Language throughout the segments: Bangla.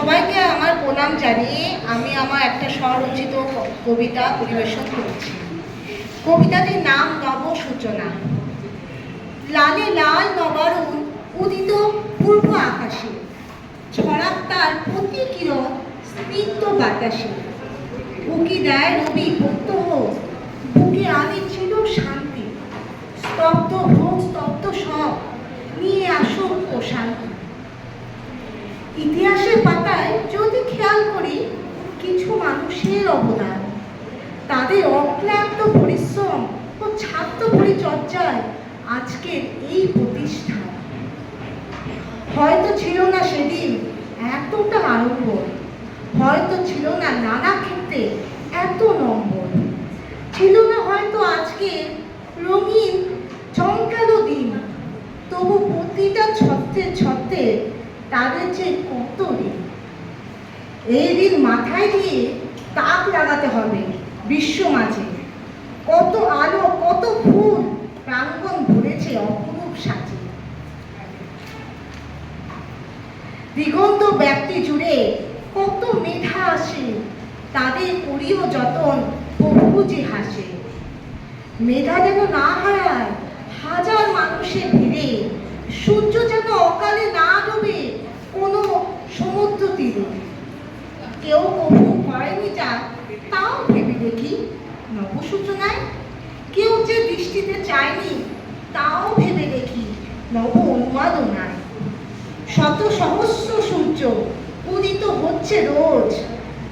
সবাইকে আমার প্রণাম জানিয়ে আমি আমার একটা স্বরচিত কবিতা পরিবেশন করছি। কবিতাটির নাম নব সূচনা। লালে লাল নবারুণ উদিত পূর্ব আকাশে, ছড়াক তার প্রতি কিরণ স্নিগ্ধ বাতাসে। উকি দেয় রবি প্রত্যহ, বুকে আনি ছিল শান্তি। স্তব্ধ হোক স্তব্ধ সব, নিয়ে আসুক প্রশান্তি। ইতিহাসের পাতায় যদি খেয়াল করি কিছু মানুষের অবদান, তাদের অক্লান্ত পরিশ্রম ও ছাত্র পরিচর্যায় আজকের এই প্রতিষ্ঠান। হয়তো ছিল না সেদিন এতটা আড়ম্বর, হয়তো ছিল না নানা ক্ষেত্রে এত নম্বর, ছিল না হয়তো আজকে রঙিন চমকালো দিন, তবু প্রতিটা ছত্রে ছত্রে তাদের যে কত দিন। এই দিন মাথায় দিয়ে তাক লাগাতে হবে বিশ্ব মাঝে। কত আলো কত ফুল প্রাঙ্গণ ভরেছে অপরূপ সাজে। দিগন্ত ব্যক্তি জুড়ে কত মেধা আসে, তাদের করিও যতন প্রভু যে হাসে। মেধা যেন না হারায় হাজার মানুষের ভিড়ে, সূর্য যেন অকালে না ডুবে কোনো সমুদ্র তীরে। কেউ কবু করেনি যা তাও ভেবে দেখি নবসূচনায়, কেউ যে দৃষ্টিতে চায়নি তাও ভেবে দেখি নব উন্মাদনায়। শত সহস্র সূর্য উদিত হচ্ছে রোজ,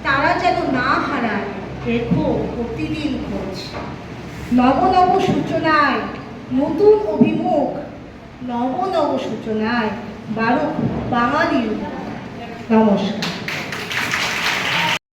তারা যেন না হারায় রেখো প্রতিদিন খোঁজ। নব নব সূচনায় নতুন অভিমুখ, নব নব সূচনায় বারুক বাঙালির। নমস্কার।